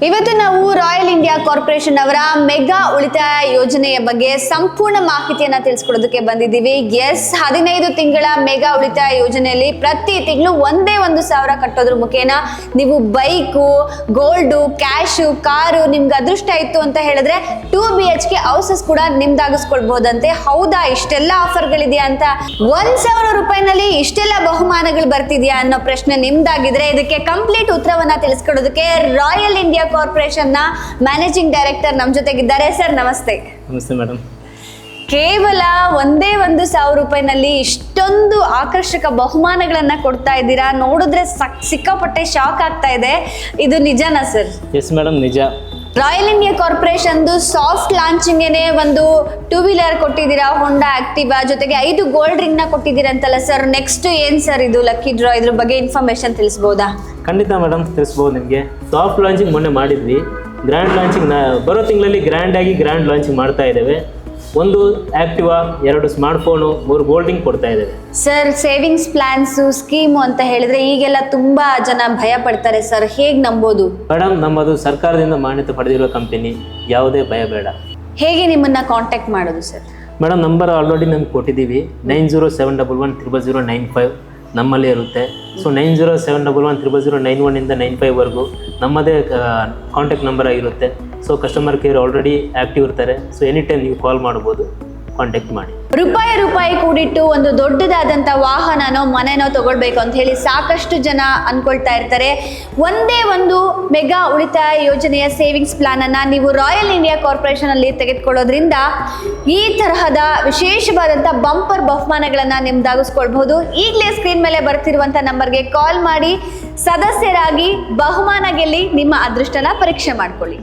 ಇವತ್ತು ನಾವು royal India corporation ಅವರ ಮೆಗಾ ಉಳಿತಾಯ ಯೋಜನೆಯ ಬಗ್ಗೆ ಸಂಪೂರ್ಣ ಮಾಹಿತಿಯನ್ನ ತಿಳಿಸ್ಕೊಡೋದಕ್ಕೆ ಬಂದಿದ್ದೀವಿ. 15 ತಿಂಗಳ ಮೆಗಾ ಉಳಿತಾಯ ಯೋಜನೆಯಲ್ಲಿ ಪ್ರತಿ ತಿಂಗಳು ಒಂದೇ 1,000 ಕಟ್ಟೋದ್ರ ಮುಖೇನ ನೀವು ಬೈಕು, ಗೋಲ್ಡು, ಕ್ಯಾಶು, ಕಾರು ನಿಮ್ಗೆ ಅದೃಷ್ಟ ಇತ್ತು ಅಂತ ಹೇಳಿದ್ರೆ 2 BHK ಹೌಸಸ್ ಕೂಡ ನಿಮ್ದಾಗಿಸ್ಕೊಳ್ಬಹುದಂತೆ. ಹೌದಾ, ಇಷ್ಟೆಲ್ಲ ಆಫರ್ಗಳಿದೆಯಾ ಅಂತ 1,000 ರೂಪಾಯಿನಲ್ಲಿ ಇಷ್ಟೆಲ್ಲ ಬಹುಮಾನಗಳು ಬರ್ತಿದ್ಯಾ ಅನ್ನೋ ಪ್ರಶ್ನೆ ನಿಮ್ದಾಗಿದ್ರೆ ಇದಕ್ಕೆ ಕಂಪ್ಲೀಟ್ ಉತ್ತರವನ್ನ ತಿಳಿಸ್ಕೊಡೋದಕ್ಕೆ ರಾಯಲ್ ಇಂಡಿಯಾ ಕಾರ್ಪೊರೇಷನ್ ನ ಮ್ಯಾನೇಜಿಂಗ್ ಡೈರೆಕ್ಟರ್ ನಮ್ಮ ಜೊತೆಗಿದ್ದಾರೆ. ಸರ್ ನಮಸ್ತೆ. ನಮಸ್ತೆ ಮೇಡಮ್. ಕೇವಲ ಒಂದೇ 1,000 ರೂಪಾಯಿನಲ್ಲಿ ಇಷ್ಟೊಂದು ಆಕರ್ಷಕ ಬಹುಮಾನಗಳನ್ನ ಕೊಡ್ತಾ ಇದ್ದೀರಾ, ನೋಡಿದ್ರೆ ಸಿಕ್ಕಾಪಟ್ಟೆ ಶಾಕ್ ಆಗ್ತಾ ಇದೆ. ಇದು ನಿಜನಾ ಸರ್? ಎಸ್ ಮೇಡಮ್, ನಿಜ. Royal India corporation soft launching ಒಂದು 2 ವೀಲರ್ ಕೊಟ್ಟಿದ್ದೀರಾ, ಹೋಂಡಾ ಆಕ್ಟಿವಾ, ಜೊತೆಗೆ 5 ಗೋಲ್ಡ್ ರಿಂಗ್ ನ ಕೊಟ್ಟಿದ್ದೀರಾ ಅಂತಲ್ಲ ಸರ್. ನೆಕ್ಸ್ಟ್ ಏನ್ ಸರ್ ಇದು ಲಕ್ಕಿ ಡ್ರಾ? ಇದ್ರ ಬಗ್ಗೆ ಇನ್ಫಾರ್ಮೇಶನ್ ತಿಳಿಸಬಹುದಾ? ಖಂಡಿತ ಮೇಡಮ್, ತಿಳಿಸ್ಬೋದು ನಿಮಗೆ. ಸಾಫ್ಟ್ ಲಾಂಚಿಂಗ್ ಮೊನ್ನೆ ಮಾಡಿದ್ವಿ. ಗ್ರ್ಯಾಂಡ್ ಲಾಂಚಿಂಗ್ ಬರೋ ತಿಂಗಳಲ್ಲಿ ಗ್ರ್ಯಾಂಡ್ ಲಾಂಚಿಂಗ್ ಮಾಡ್ತಾ ಇದ್ದೇವೆ. 1 Activa, 2 smart phone, 3 gold ring ಕೊಡ್ತಾ ಇದ್ದೇವೆ. ಸರ್, ಸೇವಿಂಗ್ಸ್ ಪ್ಲಾನ್ಸ್ ಸ್ಕೀಮು ಅಂತ ಹೇಳಿದ್ರೆ ಈಗೆಲ್ಲ ತುಂಬಾ ಜನ ಭಯ ಪಡ್ತಾರೆ ಸರ್, ಹೇಗ್ ನಂಬೋದು? ಮೇಡಮ್, ನಮ್ಮದು ಸರ್ಕಾರದಿಂದ ಮಾನ್ಯತೆ ಪಡೆದಿರುವ ಕಂಪನಿ, ಯಾವುದೇ ಭಯ ಬೇಡ. ಹೇಗೆ ನಿಮ್ಮನ್ನ ಕಾಂಟ್ಯಾಕ್ಟ್ ಮಾಡೋದು ಸರ್? ಮೇಡಮ್, ನಂಬರ್ ಆಲ್ರೆಡಿ ನಮ್ಗೆ ಕೊಟ್ಟಿದ್ದೀವಿ. 9071110095 ನಮ್ಮಲ್ಲೇ ಇರುತ್ತೆ. ಸೊ 9071110091 ಇಂದ 95ವರೆಗೂ ನಮ್ಮದೇ ಕಾಂಟ್ಯಾಕ್ಟ್ ನಂಬರ್ ಆಗಿರುತ್ತೆ. So customer care already active ಇರ್ತಾರೆ. ಸೊ ಎನಿ ಟೈಮ್ ನೀವು ಕಾಲ್ ಮಾಡ್ಬೋದು, ಕಾಂಟ್ಯಾಕ್ಟ್ ಮಾಡಿ. ರೂಪಾಯಿ ಕೂಡಿಟ್ಟು ಒಂದು ದೊಡ್ಡದಾದಂಥ ವಾಹನನೋ ಮನೆನೋ ತಗೊಳ್ಬೇಕು ಅಂತ ಹೇಳಿ ಸಾಕಷ್ಟು ಜನ ಅನ್ಕೊಳ್ತಾ ಇರ್ತಾರೆ. ಒಂದೇ ಒಂದು ಮೆಗಾ ಉಳಿತಾಯ ಯೋಜನೆಯ ಸೇವಿಂಗ್ಸ್ ಪ್ಲಾನ್ ಅನ್ನ ನೀವು ರಾಯಲ್ ಇಂಡಿಯಾ ಕಾರ್ಪೊರೇಷನ್ ಅಲ್ಲಿ ತೆಗೆದುಕೊಳ್ಳೋದ್ರಿಂದ ಈ ತರಹದ ವಿಶೇಷವಾದಂಥ ಬಂಪರ್ ಬಹುಮಾನಗಳನ್ನ ನಿಮ್ದಾಗಿಸ್ಕೊಳ್ಬಹುದು. ಈಗಲೇ ಸ್ಕ್ರೀನ್ ಮೇಲೆ ಬರ್ತಿರುವಂಥ ನಂಬರ್ಗೆ ಕಾಲ್ ಮಾಡಿ ಸದಸ್ಯರಾಗಿ ಬಹುಮಾನ ಗೆಲ್ಲಿ ನಿಮ್ಮ ಅದೃಷ್ಟನ ಪರೀಕ್ಷೆ ಮಾಡ್ಕೊಳ್ಳಿ.